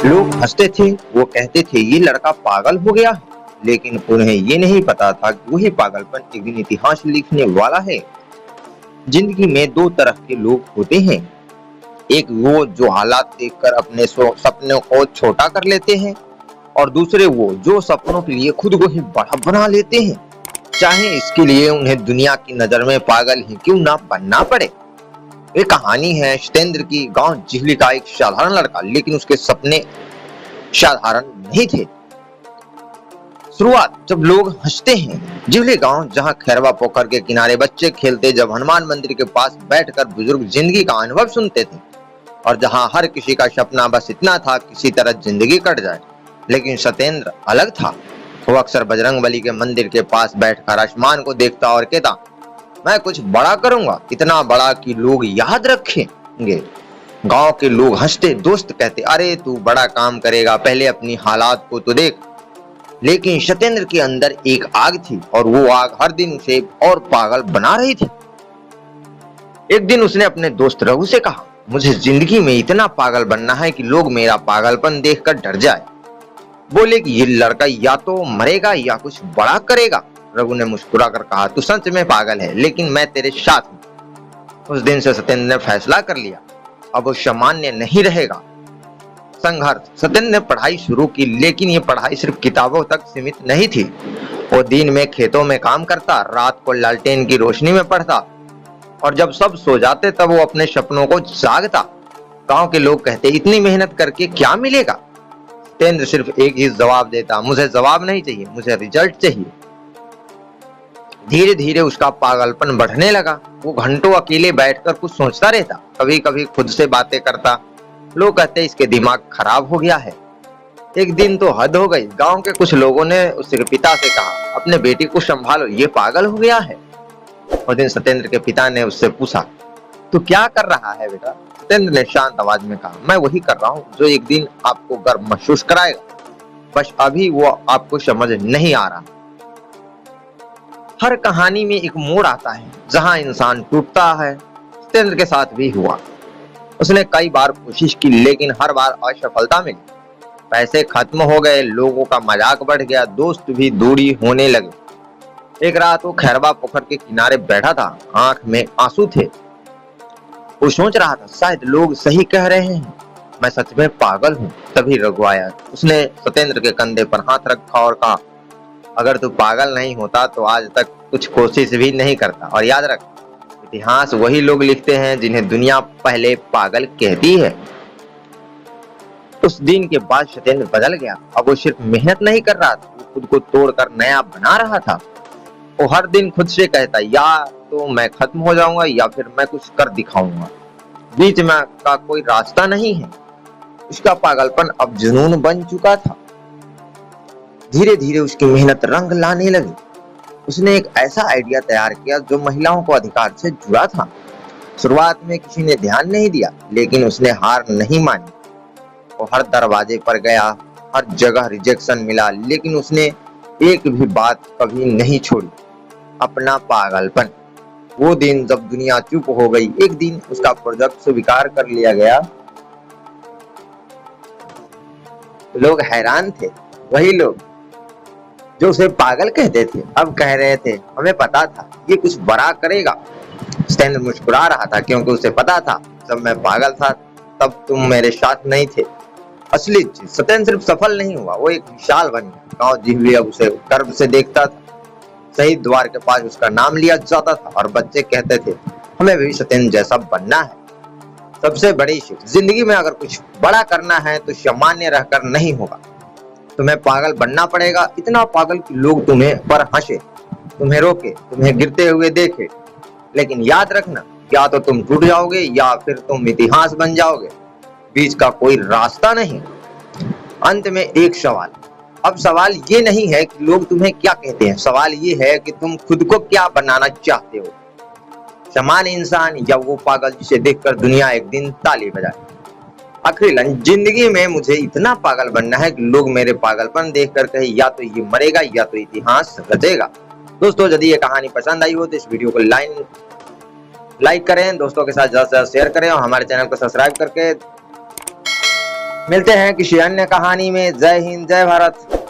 लोग हंसते थे, वो कहते थे ये लड़का पागल हो गया है, लेकिन उन्हें ये नहीं पता था कि वही पागलपन एक दिन इतिहास लिखने वाला है। जिंदगी में दो तरह के लोग होते हैं, एक वो जो हालात देखकर अपने सपनों को छोटा कर लेते हैं, और दूसरे वो जो सपनों के लिए खुद को ही बड़ा बना लेते हैं, चाहे इसके लिए उन्हें दुनिया की नजर में पागल ही क्यों ना बनना पड़े। ये कहानी है सत्येंद्र की। गांव जिहली का एक साधारण लड़का, लेकिन उसके सपने साधारण नहीं थे। शुरुआत जब लोग हंसते हैं। जिहली गांव, जहां खैरवा पोखर के किनारे बच्चे खेलते, जब हनुमान मंदिर के पास बैठकर बुजुर्ग जिंदगी का अनुभव सुनते थे, और जहां हर किसी का सपना बस इतना था किसी तरह जिंदगी कट जाए। लेकिन सत्येंद्र अलग था। वो अक्सर बजरंगबली के मंदिर के पास बैठकर आसमान को देखता और कहता, मैं कुछ बड़ा करूंगा, इतना बड़ा कि लोग याद रखेंगे। गांव के लोग हंसते, दोस्त कहते, अरे तू बड़ा काम करेगा, पहले अपनी हालात को तो देख। लेकिन सत्येंद्र के अंदर एक आग थी, और वो आग हर दिन उसे और पागल बना रही थी। एक दिन उसने अपने दोस्त रघु से कहा, मुझे जिंदगी में इतना पागल बनना है कि लोग मेरा पागलपन देखकर डर जाए। बोले कि ये लड़का या तो मरेगा या कुछ बड़ा करेगा। रघु ने मुस्कुराकर कहा, तू सच में पागल है, लेकिन मैं तेरे साथ हूं। उस दिन से सत्येंद्र ने फैसला कर लिया, अब वो सामान्य नहीं रहेगा। संघर्ष। सत्येंद्र ने पढ़ाई शुरू की, लेकिन ये पढ़ाई सिर्फ किताबों तक सीमित नहीं थी। वो दिन में खेतों में काम करता, रात को लालटेन की रोशनी में पढ़ता, और जब सब सो जाते तब वो अपने सपनों को जागता। गांव के लोग कहते, इतनी मेहनत करके क्या मिलेगा? सत्येंद्र सिर्फ एक ही जवाब देता, मुझे जवाब नहीं चाहिए, मुझे रिजल्ट चाहिए। धीरे धीरे उसका पागलपन बढ़ने लगा। वो घंटों अकेले बैठकर कुछ सोचता रहता, कभी कभी खुद से बातें करता। लोग कहते, इसके दिमाग खराब हो गया है। एक दिन तो हद हो गई। गांव के कुछ लोगों ने उसके पिता से कहा, अपने बेटी को संभालो, ये पागल हो गया है। उस दिन सत्येंद्र के पिता ने उससे पूछा, तू क्या कर रहा है बेटा? सत्येंद्र ने शांत आवाज में कहा, मैं वही कर रहा हूँ जो एक दिन आपको गर्व महसूस कराएगा, बस अभी वो आपको समझ नहीं आ रहा। हर कहानी में एक मोड़ आता है जहां इंसान टूटता है। सत्येंद्र के साथ भी हुआ। उसने कई बार कोशिश की, लेकिन हर बार असफलता मिली। पैसे खत्म हो गए, लोगों का मजाक बढ़ गया, दोस्त भी दूरी होने लगे। एक रात वो खैरवा पोखर के किनारे बैठा था, आंख में आंसू थे। वो सोच रहा था, शायद लोग सही कह रहे हैं, मैं सच में पागल हूँ। तभी रघु आया। उसने सत्येंद्र के कंधे पर हाथ रखा और कहा, अगर तू पागल नहीं होता तो आज तक कुछ कोशिश भी नहीं करता, और याद रख, इतिहास वही लोग लिखते हैं जिन्हें दुनिया पहले पागल कहती है। उस दिन के बाद सत्येंद्र बदल गया। अब वो सिर्फ मेहनत नहीं कर रहा था, वो खुद को तोड़कर नया बना रहा था। वो हर दिन खुद से कहता, या तो मैं खत्म हो जाऊंगा या फिर मैं कुछ कर दिखाऊंगा। बीच में का कोई रास्ता नहीं है। उसका पागलपन अब जुनून बन चुका था। धीरे धीरे उसकी मेहनत रंग लाने लगी। उसने एक ऐसा आइडिया तैयार किया जो महिलाओं को अधिकार से जुड़ा था। शुरुआत में किसी ने ध्यान नहीं दिया, लेकिन उसने हार नहीं मानी। वो हर दरवाजे पर गया, हर जगह रिजेक्शन मिला, लेकिन उसने एक भी बात कभी नहीं छोड़ी, अपना पागलपन। वो दिन जब दुनिया चुप हो गई, एक दिन उसका प्रोजेक्ट स्वीकार कर लिया गया। लोग हैरान थे। वही लोग जो उसे पागल कहते थे अब कह रहे थे, हमें पता था ये कुछ बड़ा करेगा। सत्येंद्र मुस्कुरा रहा था, क्योंकि उसे पता था जब मैं पागल था तब तुम मेरे साथ नहीं थे। असली चीज, सत्येंद्र सिर्फ सफल नहीं हुआ, वो एक मिसाल बन गया। गांव जिहली अब उसे गर्व से देखता था। शहीद द्वार के पास उसका नाम लिया जाता था, और बच्चे कहते थे, हमें भी सत्येंद्र जैसा बनना है। सबसे बड़ी चीज, जिंदगी में अगर कुछ बड़ा करना है तो सामान्य रहकर नहीं होगा। तुम्हें पागल बनना पड़ेगा, इतना पागल कि लोग तुम्हें पर हंसे, तुम्हें रोके, तुम्हें गिरते हुए देखे। लेकिन याद रखना, या तो तुम टूट जाओगे या फिर तुम इतिहास बन जाओगे। बीच का कोई रास्ता नहीं। अंत में एक सवाल। अब सवाल ये नहीं है कि लोग तुम्हें क्या कहते हैं, सवाल ये है कि तुम खुद को क्या बनाना चाहते हो। समान इंसान या वो पागल जिसे देखकर दुनिया एक दिन ताली बजाए। आखिरी लाइन, जिंदगी में मुझे इतना पागल बनना है कि लोग मेरे पागलपन देखकर कहे, या तो ये मरेगा या तो इतिहास रचेगा। दोस्तों, यदि ये कहानी पसंद आई हो तो इस वीडियो को लाइक करें, दोस्तों के साथ ज्यादा से ज्यादा शेयर करें, और हमारे चैनल को सब्सक्राइब करके मिलते हैं किसी अन्य कहानी में। जय हिंद, जय भारत।